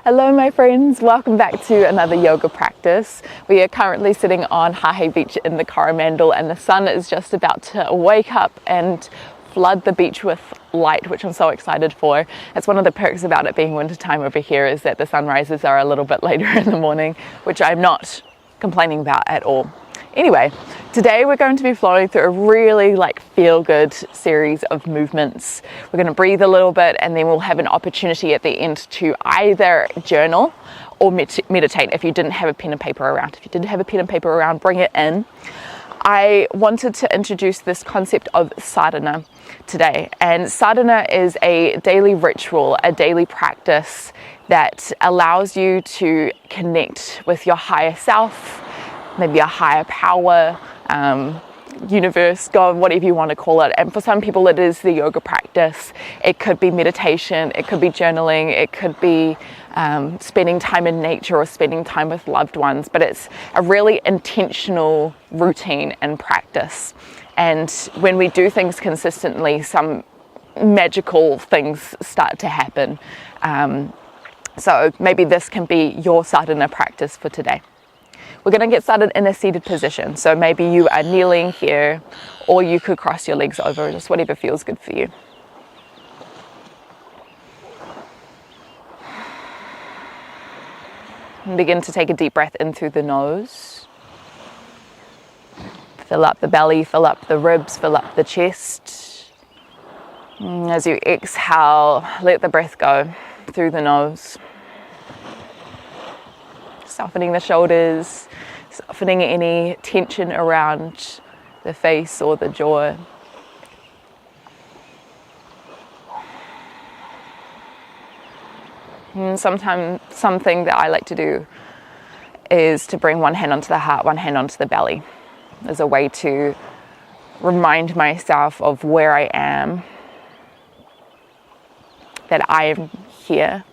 Hello my friends, welcome back to another yoga practice. We are currently sitting on Hahe Beach in the Coromandel and the sun is just about to wake up and flood the beach with light, which I'm so excited for. It's one of the perks about it being winter time over here is that the sunrises are a little bit later in the morning, which I'm not complaining about at all. Anyway, today we're going to be flowing through a really feel-good series of movements. We're going to breathe a little bit and then we'll have an opportunity at the end to either journal or meditate if you didn't have a pen and paper around. If you didn't have a pen and paper around, bring it in. I wanted to introduce this concept of sadhana today, and sadhana is a daily ritual, a daily practice that allows you to connect with your higher self, maybe a higher power, universe, God, whatever you want to call it. And for some people it is the yoga practice. It could be meditation, it could be journaling, it could be spending time in nature or spending time with loved ones, but it's a really intentional routine and practice. And when we do things consistently, some magical things start to happen. So maybe this can be your sadhana practice for today. We're going to get started in a seated position. So maybe you are kneeling here, or you could cross your legs over, just whatever feels good for you. And begin to take a deep breath in through the nose. Fill up the belly, fill up the ribs, fill up the chest. And as you exhale, let the breath go through the nose. Softening the shoulders, softening any tension around the face or the jaw. And something that I like to do is to bring one hand onto the heart, one hand onto the belly, as a way to remind myself of where I am, that I am here.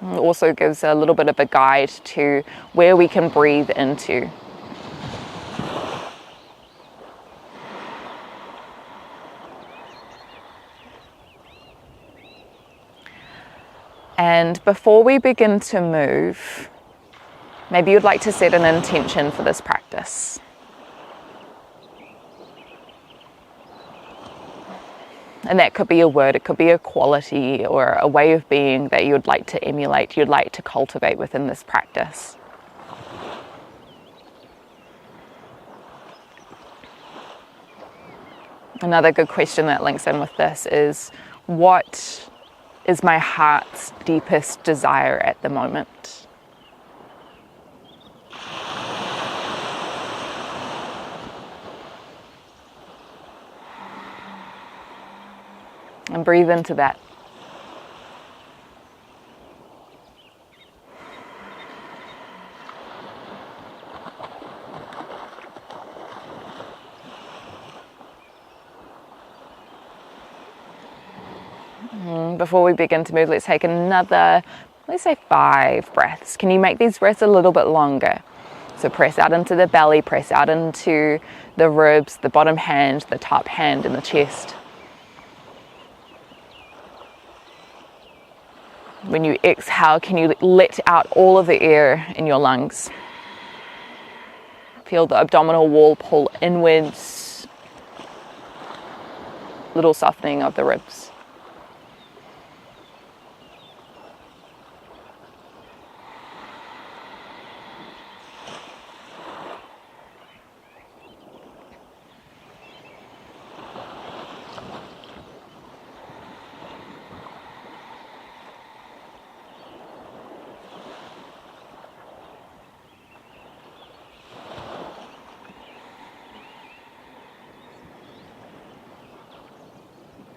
It also gives a little bit of a guide to where we can breathe into. And before we begin to move, maybe you'd like to set an intention for this practice. And that could be a word, it could be a quality or a way of being that you'd like to emulate, you'd like to cultivate within this practice. Another good question that links in with this is, what is my heart's deepest desire at the moment? And breathe into that. Before we begin to move, let's take another, let's say 5 breaths. Can you make these breaths a little bit longer? So press out into the belly, press out into the ribs, the bottom hand, the top hand, and the chest. When you exhale, can you let out all of the air in your lungs? Feel the abdominal wall pull inwards. Little softening of the ribs.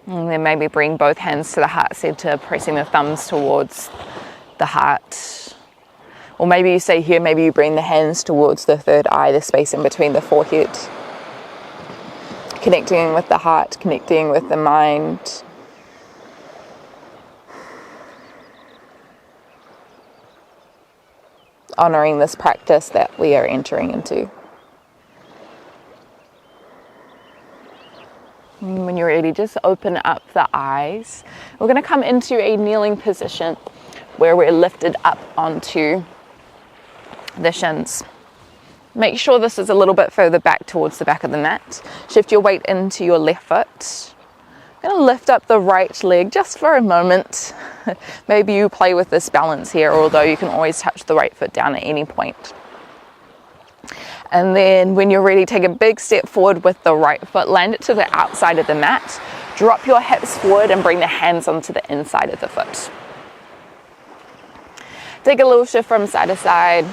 And then maybe bring both hands to the heart center, pressing the thumbs towards the heart. Or maybe you stay here, maybe you bring the hands towards the third eye, the space in between the forehead. Connecting with the heart, connecting with the mind. Honoring this practice that we are entering into. And when you're ready, just open up the eyes. We're going to come into a kneeling position where we're lifted up onto the shins. Make sure this is a little bit further back towards the back of the mat. Shift your weight into your left foot. I'm going to lift up the right leg just for a moment. Maybe you play with this balance here, although you can always touch the right foot down at any point. And then when you're ready, take a big step forward with the right foot, land it to the outside of the mat, drop your hips forward and bring the hands onto the inside of the foot. Take a little shift from side to side,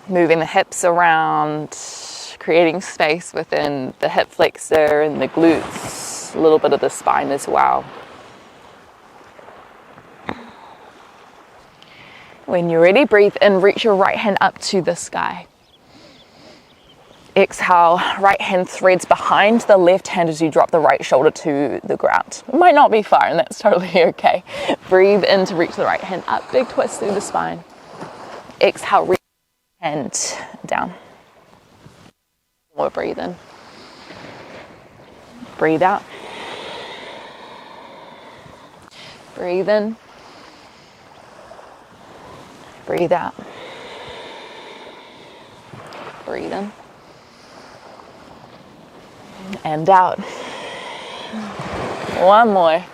moving the hips around, creating space within the hip flexor and the glutes, a little bit of the spine as well. When you're ready, breathe in, reach your right hand up to the sky. Exhale, right hand threads behind the left hand as you drop the right shoulder to the ground. It might not be far, and that's totally okay. Breathe in to reach the right hand up, big twist through the spine. Exhale, reach the hand down. More breathe in. Breathe out. Breathe in. Breathe out. Breathe in. And out. One more.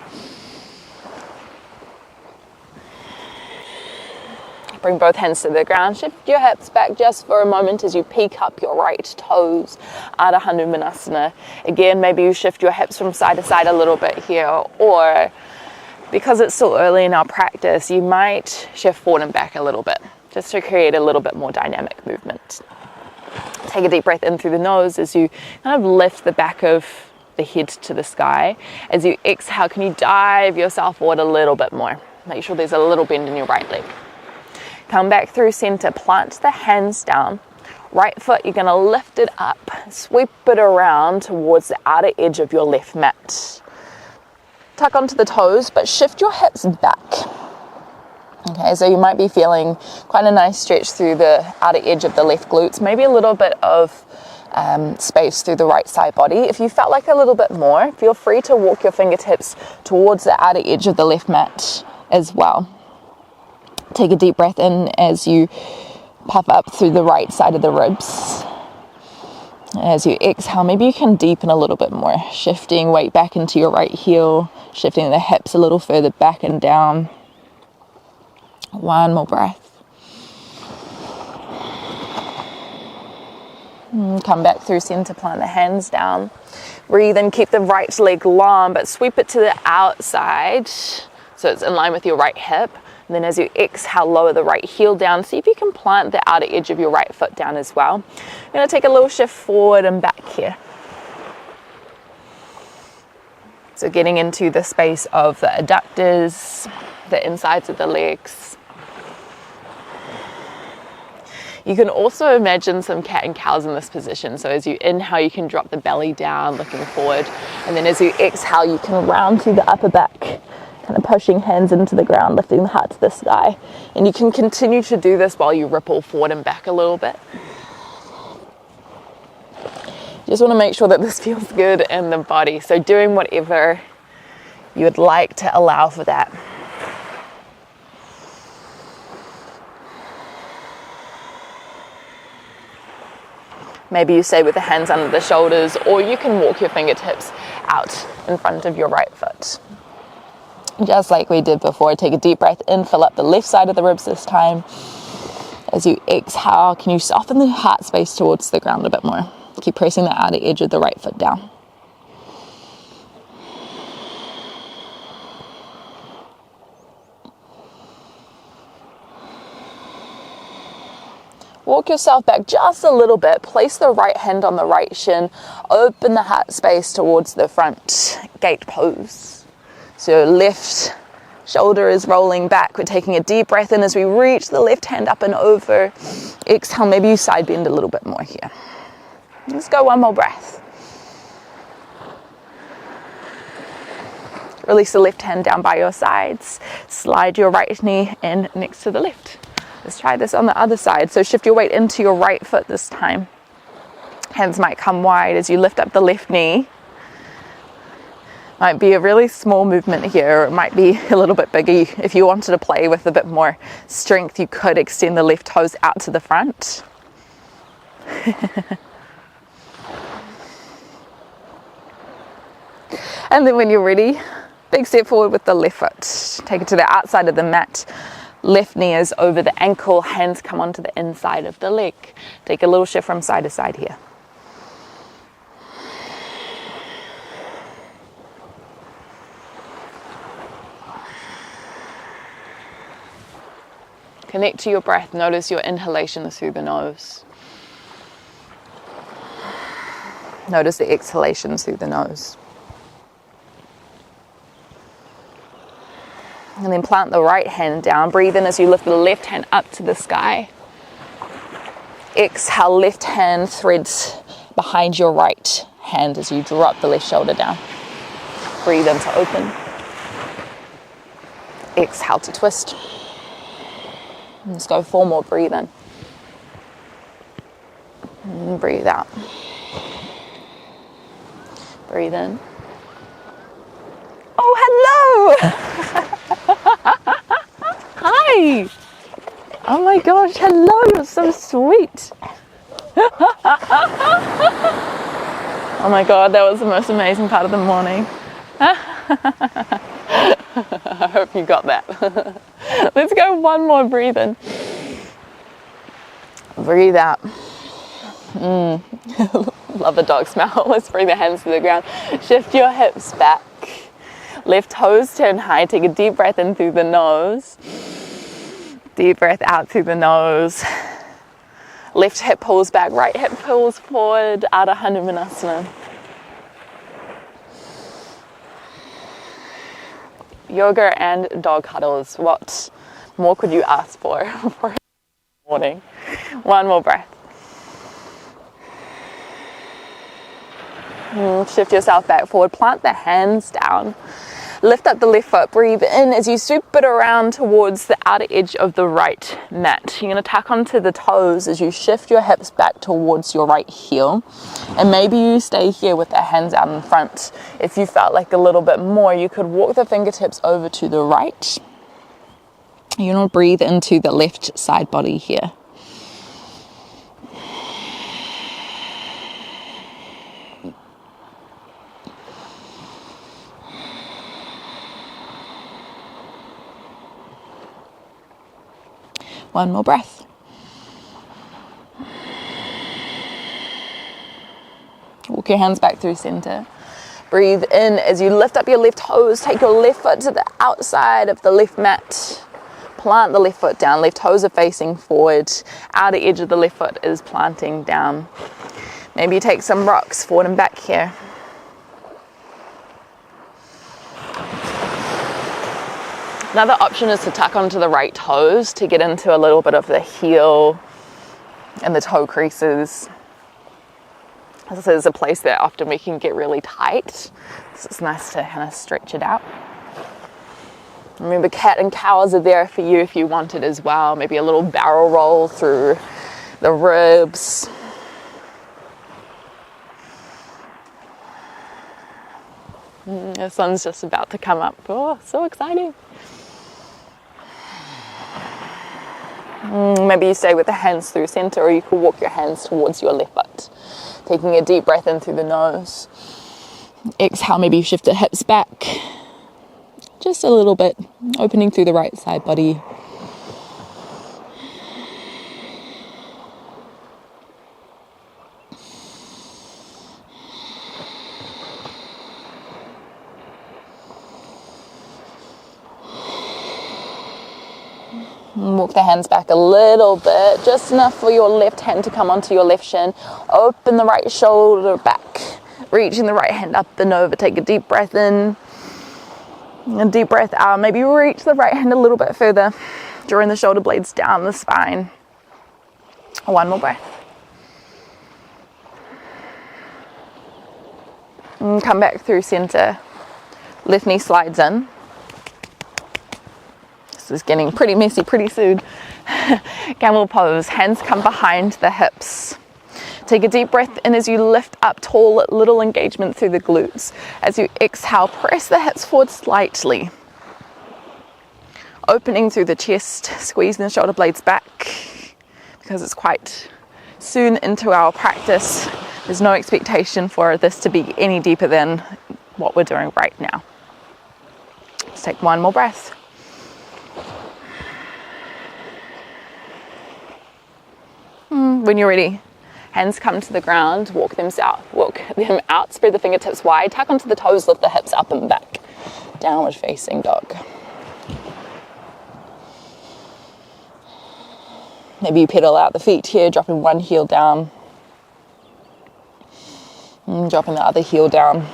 Bring both hands to the ground. Shift your hips back just for a moment as you peek up your right toes. Ardha Hanumanasana. Again, maybe you shift your hips from side to side a little bit here, or because it's still early in our practice, you might shift forward and back a little bit, just to create a little bit more dynamic movement. Take a deep breath in through the nose as you kind of lift the back of the head to the sky. As you exhale, can you dive yourself forward a little bit more? Make sure there's a little bend in your right leg. Come back through center, plant the hands down. Right foot, you're gonna lift it up, sweep it around towards the outer edge of your left mat. Tuck onto the toes, but shift your hips back. Okay, so you might be feeling quite a nice stretch through the outer edge of the left glutes, maybe a little bit of space through the right side body. If you felt like a little bit more, feel free to walk your fingertips towards the outer edge of the left mat as well. Take a deep breath in as you puff up through the right side of the ribs. As you exhale, maybe you can deepen a little bit more, shifting weight back into your right heel, shifting the hips a little further back and down. One more breath. Come back through center, plant the hands down. Breathe in, keep the right leg long, but sweep it to the outside so it's in line with your right hip. And then as you exhale, lower the right heel down. See if you can plant the outer edge of your right foot down as well. I'm going to take a little shift forward and back here. So getting into the space of the adductors, the insides of the legs. You can also imagine some cat and cows in this position. So as you inhale, you can drop the belly down, looking forward. And then as you exhale, you can round through the upper back, kind of pushing hands into the ground, lifting the heart to the sky. And you can continue to do this while you ripple forward and back a little bit. You just want to make sure that this feels good in the body. So doing whatever you would like to allow for that. Maybe you stay with the hands under the shoulders, or you can walk your fingertips out in front of your right foot. Just like we did before, take a deep breath in, fill up the left side of the ribs this time. As you exhale, can you soften the heart space towards the ground a bit more? Keep pressing the outer edge of the right foot down. Walk yourself back just a little bit. Place the right hand on the right shin. Open the heart space towards the front, gate pose. So left shoulder is rolling back. We're taking a deep breath in as we reach the left hand up and over. Exhale, maybe you side bend a little bit more here. Let's go one more breath. Release the left hand down by your sides. Slide your right knee in next to the left. Let's try this on the other side. So shift your weight into your right foot this time. Hands might come wide as you lift up the left knee. Might be a really small movement here, or it might be a little bit bigger. If you wanted to play with a bit more strength, you could extend the left toes out to the front. And then when you're ready, big step forward with the left foot. Take it to the outside of the mat. Left knee is over the ankle, hands come onto the inside of the leg. Take a little shift from side to side here. Connect to your breath. Notice your inhalation through the nose. Notice the exhalations through the nose. And then plant the right hand down. Breathe in as you lift the left hand up to the sky. Exhale, left hand threads behind your right hand as you drop the left shoulder down. Breathe in to open. Exhale to twist. Let's go 4 more. Breathe in. And breathe out. Breathe in. Oh, hello! Hi! Oh my gosh, hello, you're so sweet. Oh my god, that was the most amazing part of the morning. I hope you got that. Let's go 1 more. Breathe in. Breathe out. Love the dog smell. Let's bring the hands to the ground. Shift your hips back. Left toes turn high. Take a deep breath in through the nose. Deep breath out through the nose. Left hip pulls back. Right hip pulls forward. Ardha Hanumanasana. Yoga and dog cuddles. What more could you ask for a morning? 1 more breath. Shift yourself back forward. Plant the hands down. Lift up the left foot. Breathe in as you sweep it around towards the outer edge of the right mat. You're going to tuck onto the toes as you shift your hips back towards your right heel. And maybe you stay here with the hands out in front. If you felt like a little bit more, you could walk the fingertips over to the right. You're going to breathe into the left side body here. One more breath. Walk your hands back through center. Breathe in as you lift up your left toes. Take your left foot to the outside of the left mat. Plant the left foot down. Left toes are facing forward. Outer edge of the left foot is planting down. Maybe you take some rocks forward and back here. Another option is to tuck onto the right toes to get into a little bit of the heel and the toe creases. This is a place that often we can get really tight, so it's nice to kind of stretch it out. Remember, cat and cows are there for you if you want it as well. Maybe a little barrel roll through the ribs. The sun's just about to come up. Oh, so exciting. Maybe you stay with the hands through center, or you could walk your hands towards your left foot. Taking a deep breath in through the nose. Exhale, maybe you shift the hips back. Just a little bit, opening through the right side body. Walk the hands back a little bit, just enough for your left hand to come onto your left shin. Open the right shoulder back, reaching the right hand up and over. Take a deep breath in, a deep breath out. Maybe reach the right hand a little bit further, drawing the shoulder blades down the spine. 1 more breath. And come back through center. Left knee slides in. This is getting pretty messy pretty soon. Camel pose. Hands come behind the hips. Take a deep breath in as you lift up tall, little engagement through the glutes. As you exhale, press the hips forward slightly. Opening through the chest, squeezing the shoulder blades back, because it's quite soon into our practice. There's no expectation for this to be any deeper than what we're doing right now. Let's take one more breath. When you're ready, hands come to the ground, walk them out, spread the fingertips wide, tuck onto the toes, lift the hips up and back. Downward facing dog. Maybe you pedal out the feet here, dropping one heel down, and dropping the other heel down.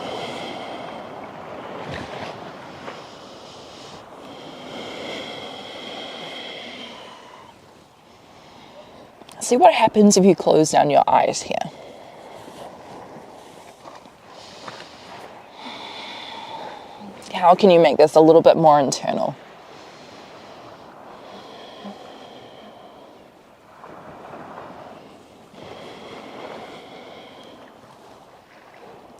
See what happens if you close down your eyes here. How can you make this a little bit more internal?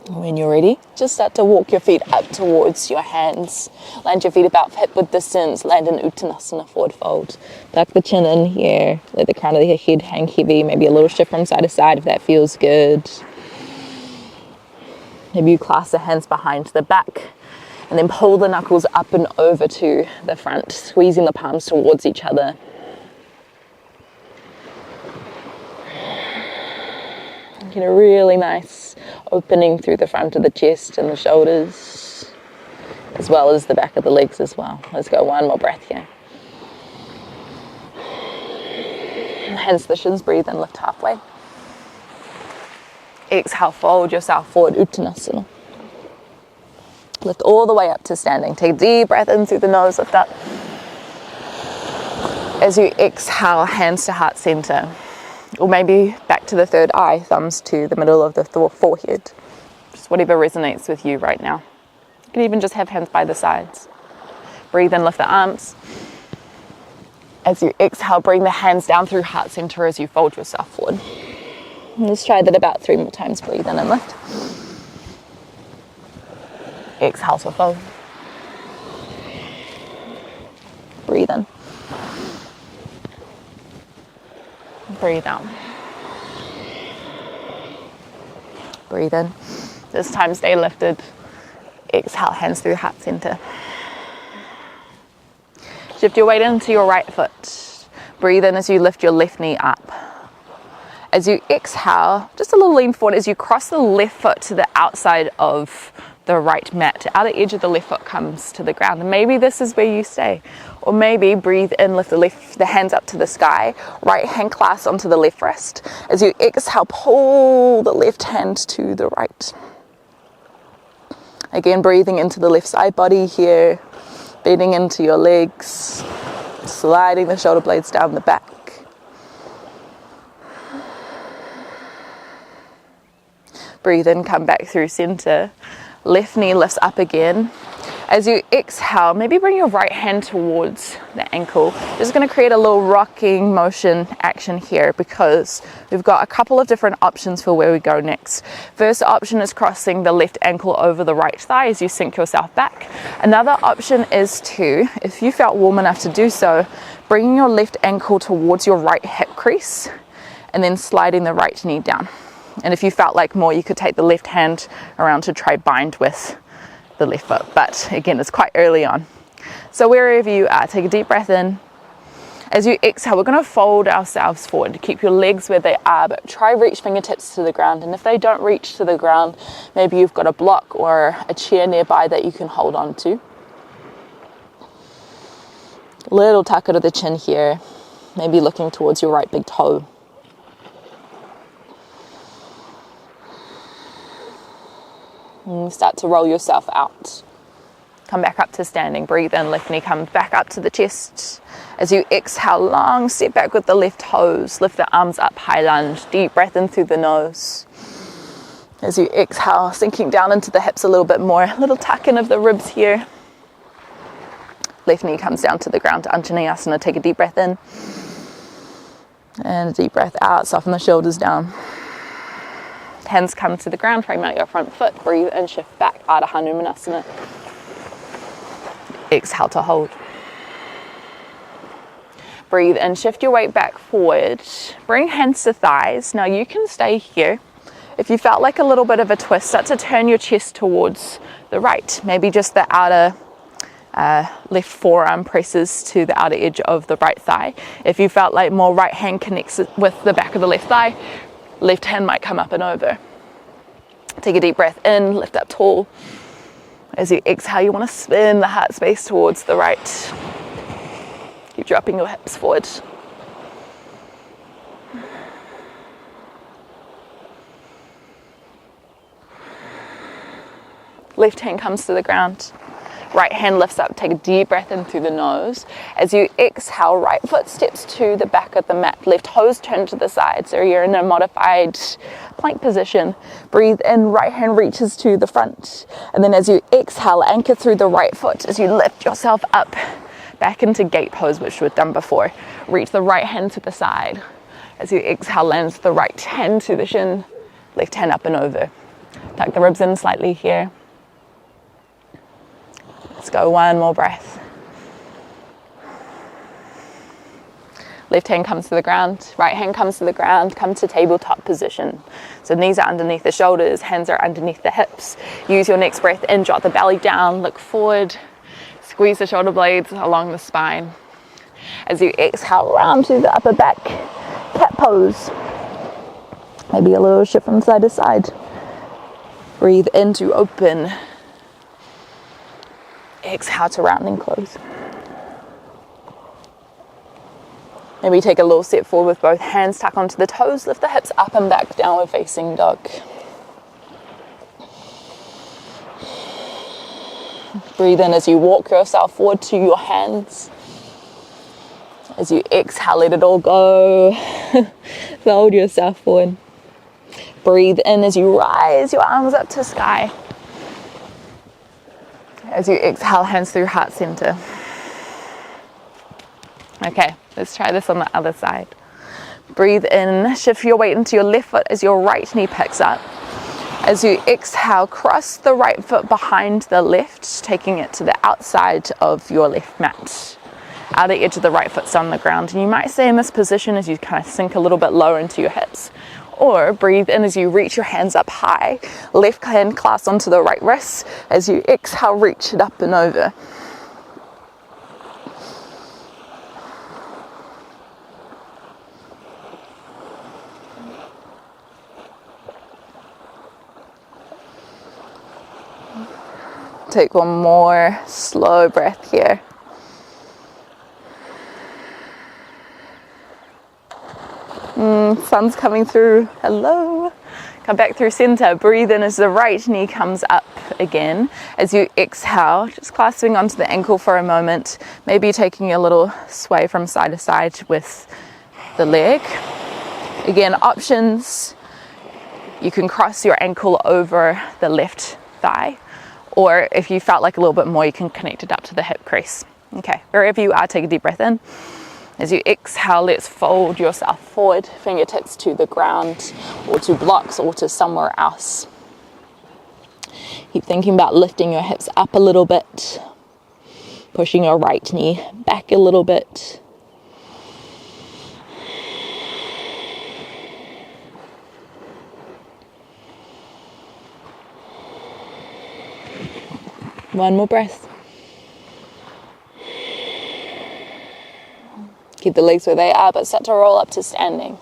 When you're ready, just start to walk your feet up towards your hands. Land your feet about hip-width distance. Land in Uttanasana, forward fold. Tuck the chin in here. Let the crown of the head hang heavy. Maybe a little shift from side to side if that feels good. Maybe you clasp the hands behind the back. And then pull the knuckles up and over to the front, squeezing the palms towards each other. Get a really nice opening through the front of the chest and the shoulders, as well as the back of the legs as well. Let's go one more breath here. Hands to the shins, breathe in, lift halfway. Exhale, fold yourself forward, Uttanasana. Lift all the way up to standing. Take a deep breath in through the nose, lift up. As you exhale, hands to heart center. Or maybe back to the third eye, thumbs to the middle of the forehead. Just whatever resonates with you right now. You can even just have hands by the sides. Breathe in, lift the arms. As you exhale, bring the hands down through heart center as you fold yourself forward. And let's try that about 3 more times. Breathe in and lift. Exhale to fold. Breathe in. Breathe out. Breathe in. This time stay lifted. Exhale, hands through heart center. Shift your weight into your right foot. Breathe in as you lift your left knee up. As you exhale, just a little lean forward as you cross the left foot to the outside of the right mat. The outer edge of the left foot comes to the ground. And maybe this is where you stay. Or maybe breathe in, lift the hands up to the sky. Right hand clasp onto the left wrist. As you exhale, pull the left hand to the right. Again, breathing into the left side body here. Bending into your legs. Sliding the shoulder blades down the back. Breathe in, come back through center. Left knee lifts up again. As you exhale, maybe bring your right hand towards the ankle. Just going to create a little rocking motion action here because we've got a couple of different options for where we go next. First option is crossing the left ankle over the right thigh as you sink yourself back. Another option is to, if you felt warm enough to do so, bringing your left ankle towards your right hip crease and then sliding the right knee down. And if you felt like more, you could take the left hand around to try bind with the left foot. But again, it's quite early on. So wherever you are, take a deep breath in. As you exhale, we're going to fold ourselves forward. Keep your legs where they are, but try reach fingertips to the ground. And if they don't reach to the ground, maybe you've got a block or a chair nearby that you can hold on to. Little tuck of the chin here. Maybe looking towards your right big toe. And start to roll yourself out. Come back up to standing. Breathe in, left knee comes back up to the chest. As you exhale, long step back with the left toes. Lift the arms up, high lunge. Deep breath in through the nose. As you exhale, sinking down into the hips a little bit more. Little tuck in of the ribs here. Left knee comes down to the ground to Anjaneyasana. Take a deep breath in. And a deep breath out. Soften the shoulders down. Hands come to the ground, frame out your front foot, breathe in, shift back, Ardha Hanumanasana. Exhale to hold. Breathe in, shift your weight back forward, bring hands to thighs. Now you can stay here. If you felt like a little bit of a twist, start to turn your chest towards the right. Maybe just the outer left forearm presses to the outer edge of the right thigh. If you felt like more right hand connects with the back of the left thigh, left hand might come up and over. Take a deep breath in, lift up tall. As you exhale, you want to spin the heart space towards the right. Keep dropping your hips forward. Left hand comes to the ground. Right hand lifts up. Take a deep breath in through the nose. As you exhale, right foot steps to the back of the mat. Left toes turn to the side. So you're in a modified plank position. Breathe in, right hand reaches to the front. And then as you exhale, anchor through the right foot as you lift yourself up back into gate pose, which we've done before. Reach the right hand to the side. As you exhale, lands the right hand to the shin. Left hand up and over. Tuck the ribs in slightly here. Let's go, one more breath. Left hand comes to the ground, right hand comes to the ground, come to tabletop position. So knees are underneath the shoulders, hands are underneath the hips. Use your next breath in, drop the belly down, look forward, squeeze the shoulder blades along the spine. As you exhale, round to the upper back, cat pose. Maybe a little shift from side to side. Breathe in to open. Exhale to round and close. Maybe take a little step forward with both hands, tuck onto the toes, lift the hips up and back, downward facing dog. Breathe in as you walk yourself forward to your hands. As you exhale, let it all go. Fold yourself forward. Breathe in as you rise your arms up to sky. As you exhale, hands through heart center. Okay, let's try this on the other side. Breathe in, shift your weight into your left foot as your right knee picks up. As you exhale, cross the right foot behind the left, taking it to the outside of your left mat. Outer edge of the right foot's on the ground. And you might stay in this position as you kind of sink a little bit lower into your hips. Or breathe in as you reach your hands up high. Left hand clasp onto the right wrist. As you exhale, reach it up and over. Take one more slow breath here. Sun's coming through. Hello. Come back through center. Breathe in as the right knee comes up again. As you exhale, just clasping onto the ankle for a moment. Maybe taking a little sway from side to side with the leg. Again, options. You can cross your ankle over the left thigh. Or if you felt like a little bit more, you can connect it up to the hip crease. Okay, wherever you are, take a deep breath in. As you exhale, let's fold yourself forward, fingertips to the ground, or to blocks, or to somewhere else. Keep thinking about lifting your hips up a little bit, pushing your right knee back a little bit. One more breath. Keep the legs where they are, but start to roll up to standing.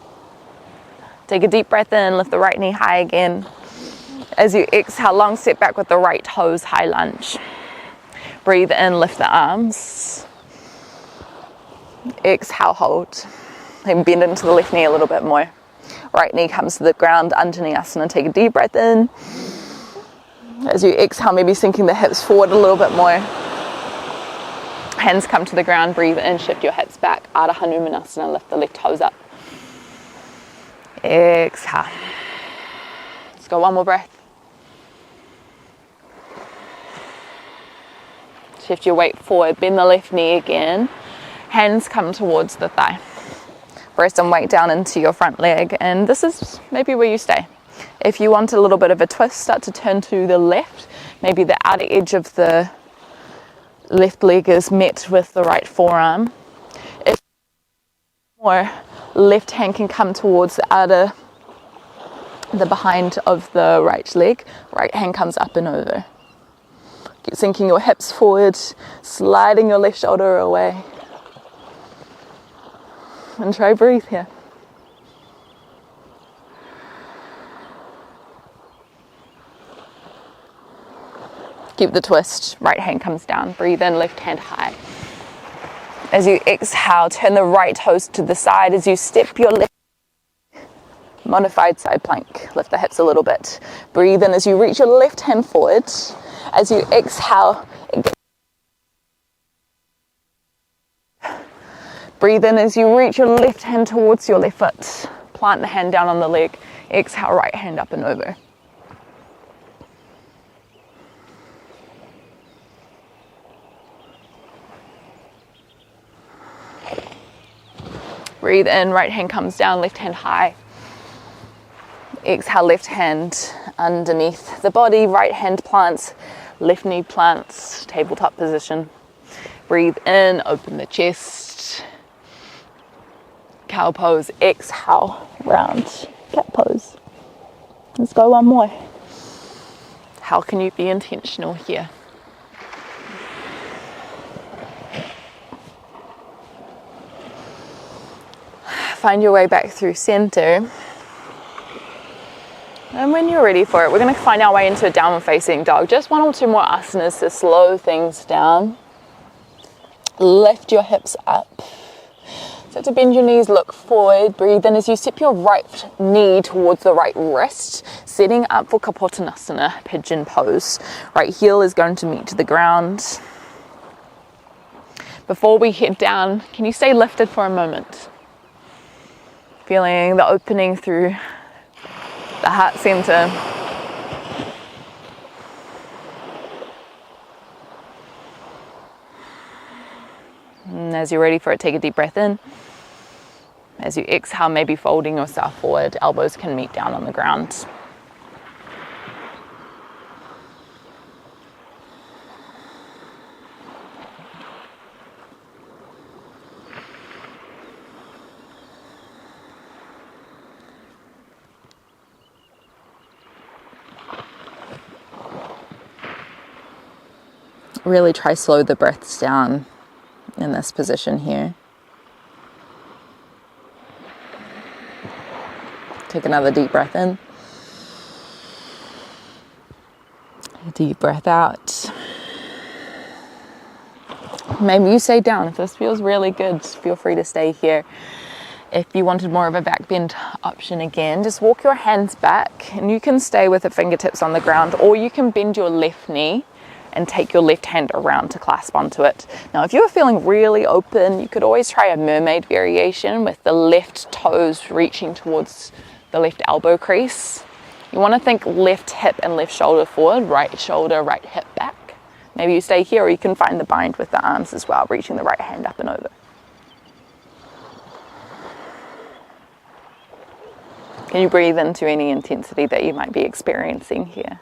Take a deep breath in, lift the right knee high again. As you exhale, long step back with the right toes, high lunge. Breathe in, lift the arms. Exhale, hold. Then bend into the left knee a little bit more. Right knee comes to the ground, Anjaneyasana. Take a deep breath in. As you exhale, maybe sinking the hips forward a little bit more. Hands come to the ground, breathe in, shift your hips back. Ardha Hanumanasana, lift the left toes up. Exhale. Let's go one more breath. Shift your weight forward, bend the left knee again. Hands come towards the thigh. Press some weight down into your front leg, and this is maybe where you stay. If you want a little bit of a twist, start to turn to the left. Maybe the outer edge of the left leg is met with the right forearm. If more, left hand can come towards the behind of the right leg. Right hand comes up and over. Keep sinking your hips forward, sliding your left shoulder away. And try breathe here. Keep the twist, right hand comes down, breathe in, left hand high. As you exhale, turn the right toes to the side as you step your left, modified side plank. Lift the hips a little bit. Breathe in as you reach your left hand forward. As you exhale, breathe in as you reach your left hand towards your left foot. Plant the hand down on the leg. Exhale, right hand up and over. Breathe in, right hand comes down, left hand high. Exhale, left hand underneath the body, right hand plants, left knee plants, tabletop position. Breathe in, open the chest. Cow pose, exhale, round cat pose. Let's go one more. How can you be intentional here? Find your way back through center. And when you're ready for it, we're going to find our way into a downward facing dog. Just one or two more asanas to slow things down. Lift your hips up. So to bend your knees, look forward. Breathe in as you step your right knee towards the right wrist, setting up for Kapotanasana, pigeon pose. Right heel is going to meet to the ground. Before we head down, can you stay lifted for a moment? Feeling the opening through the heart center. And as you're ready for it, take a deep breath in. As you exhale, maybe folding yourself forward, elbows can meet down on the ground. Really try slow the breaths down in this position here. Take another deep breath in. A deep breath out. Maybe you stay down. If this feels really good, feel free to stay here. If you wanted more of a back bend option again, just walk your hands back and you can stay with the fingertips on the ground, or you can bend your left knee and take your left hand around to clasp onto it. Now, if you're feeling really open, you could always try a mermaid variation with the left toes reaching towards the left elbow crease. You want to think left hip and left shoulder forward, right shoulder, right hip back. Maybe you stay here, or you can find the bind with the arms as well, reaching the right hand up and over. Can you breathe into any intensity that you might be experiencing here?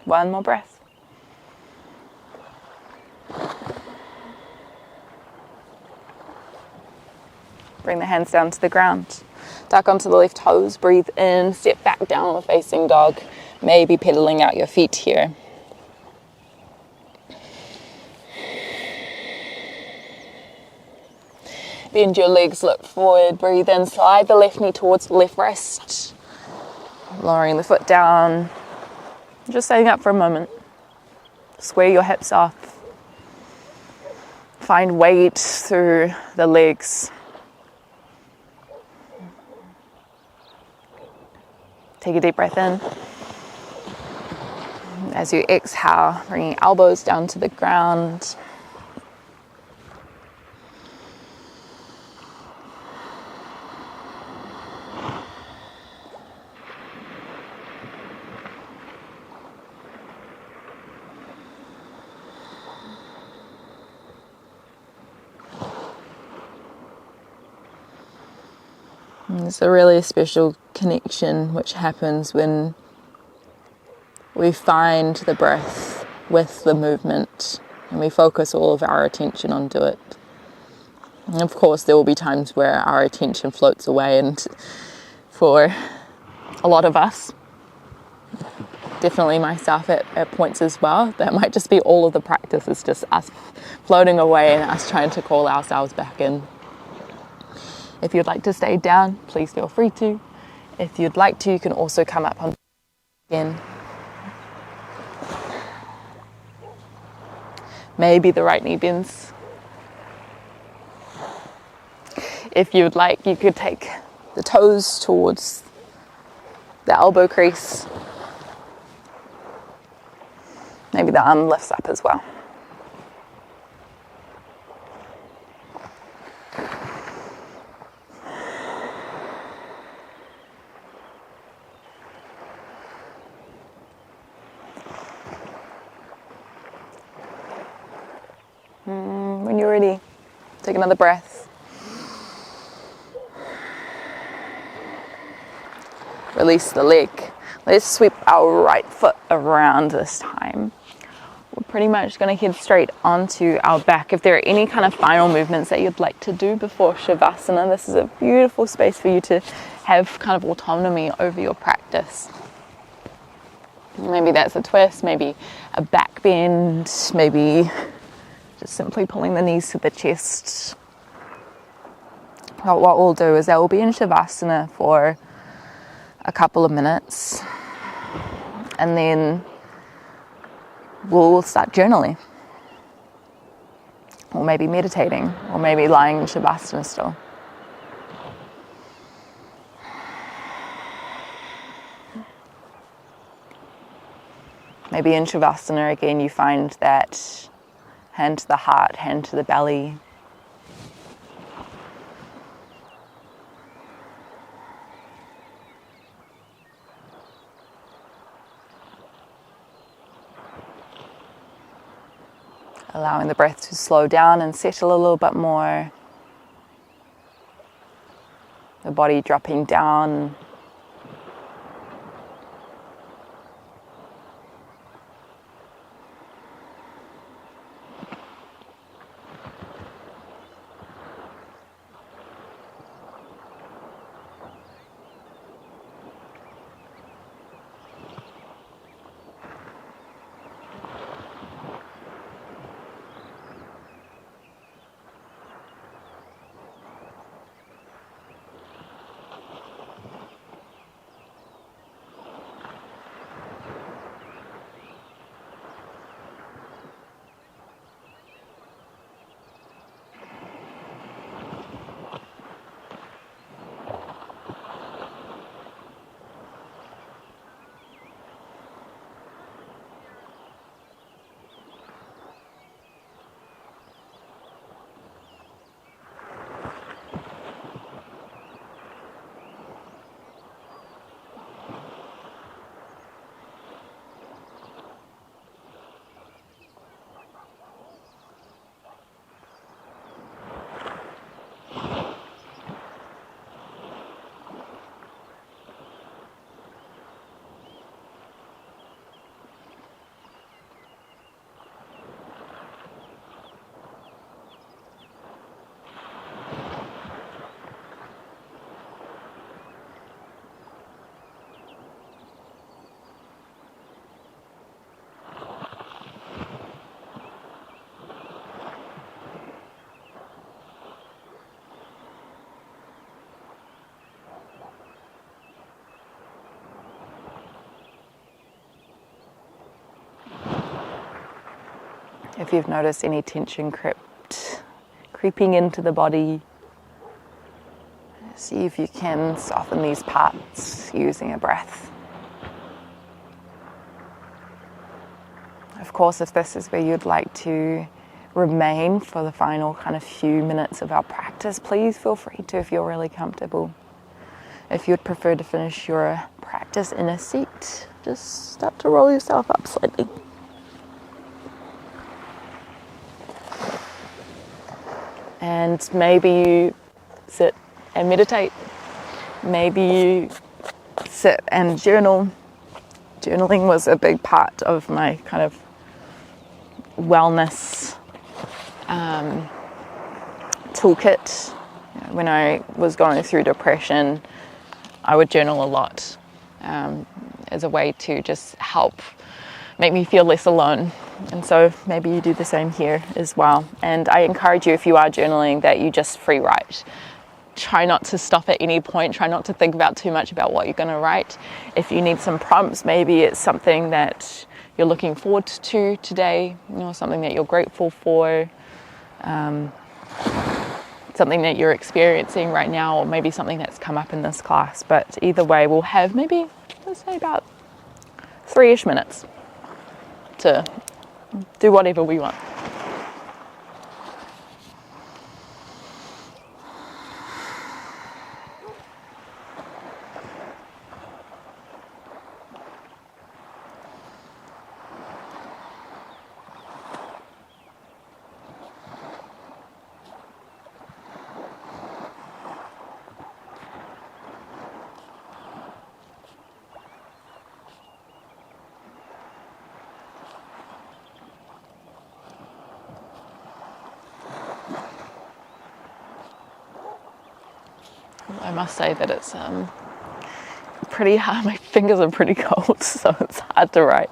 One more breath. Bring the hands down to the ground. Duck onto the left toes. Breathe in. Step back, downward facing dog. Maybe pedaling out your feet here. Bend your legs, look forward. Breathe in. Slide the left knee towards the left wrist. Lowering the foot down. Just staying up for a moment. Square your hips off. Find weight through the legs. Take a deep breath in. As you exhale, bringing elbows down to the ground. It's a really special connection which happens when we find the breath with the movement and we focus all of our attention onto it. And of course there will be times where our attention floats away, and for a lot of us, definitely myself at points as well, that might just be all of the practice is just us floating away and us trying to call ourselves back in. If you'd like to stay down, please feel free to. If you'd like to, you can also come up on again. Maybe the right knee bends. If you'd like, you could take the toes towards the elbow crease. Maybe the arm lifts up as well. When you're ready, take another breath. Release the leg. Let's sweep our right foot around this time. We're pretty much going to head straight onto our back. If there are any kind of final movements that you'd like to do before Savasana, this is a beautiful space for you to have kind of autonomy over your practice. Maybe that's a twist, maybe a back bend, maybe just simply pulling the knees to the chest. Well, what we'll do is that we'll be in Savasana for a couple of minutes, and then we'll start journaling, or maybe meditating, or maybe lying in Savasana still. Maybe in Savasana again you find that hand to the heart, hand to the belly. Allowing the breath to slow down and settle a little bit more. The body dropping down. If you've noticed any tension creeping into the body, see if you can soften these parts using a breath. Of course, if this is where you'd like to remain for the final kind of few minutes of our practice, please feel free to if you're really comfortable. If you'd prefer to finish your practice in a seat, just start to roll yourself up slightly. And maybe you sit and meditate. maybe you sit and journal. Journaling was a big part of my kind of wellness toolkit. When I was going through depression, I would journal a lot as a way to just help make me feel less alone. And so maybe you do the same here as well. And I encourage you, if you are journaling, that you just free write. Try not to stop at any point. Try not to think about too much about what you're going to write. If you need some prompts, maybe it's something that you're looking forward to today, something that you're grateful for, something that you're experiencing right now, or maybe something that's come up in this class. But either way, we'll have maybe, let's say, about 3-ish minutes to do whatever we want. I must say that it's pretty hard. My fingers are pretty cold, so it's hard to write.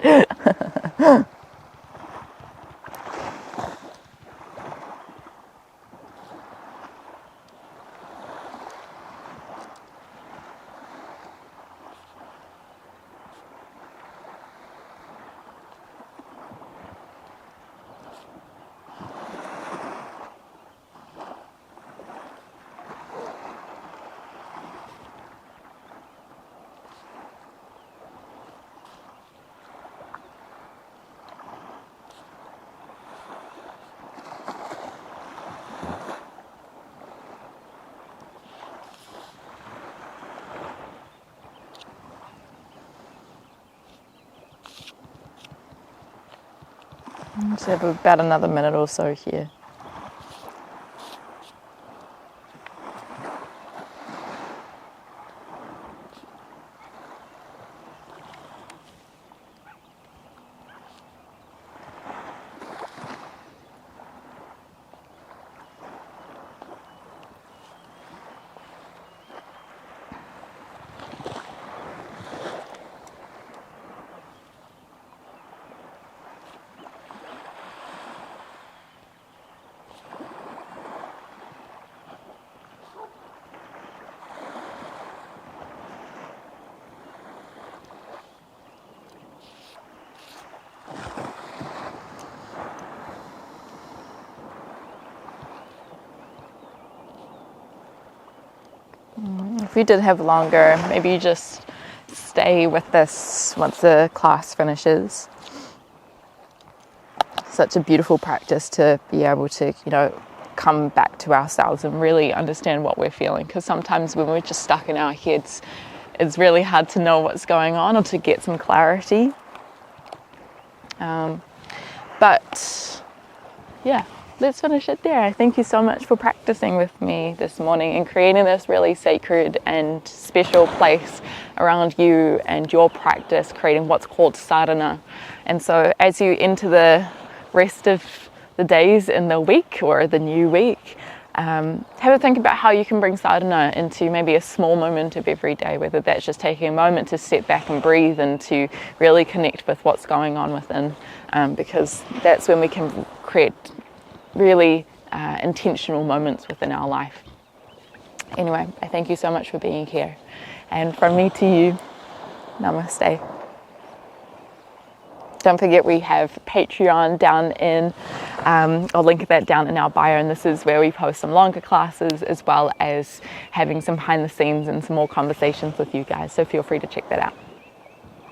Just have about another minute or so here. If you did have longer, maybe you just stay with this once the class finishes. Such a beautiful practice to be able to, come back to ourselves and really understand what we're feeling. Because sometimes when we're just stuck in our heads, it's really hard to know what's going on or to get some clarity. But yeah. Let's finish it there. Thank you so much for practicing with me this morning and creating this really sacred and special place around you and your practice, creating what's called sadhana. And so as you enter the rest of the days in the week or the new week, have a think about how you can bring sadhana into maybe a small moment of every day, whether that's just taking a moment to sit back and breathe and to really connect with what's going on within, because that's when we can create really intentional moments within our life. Anyway, I thank you so much for being here. And from me to you, namaste. Don't forget we have Patreon down in, I'll link that down in our bio, and this is where we post some longer classes as well as having some behind the scenes and some more conversations with you guys. So feel free to check that out.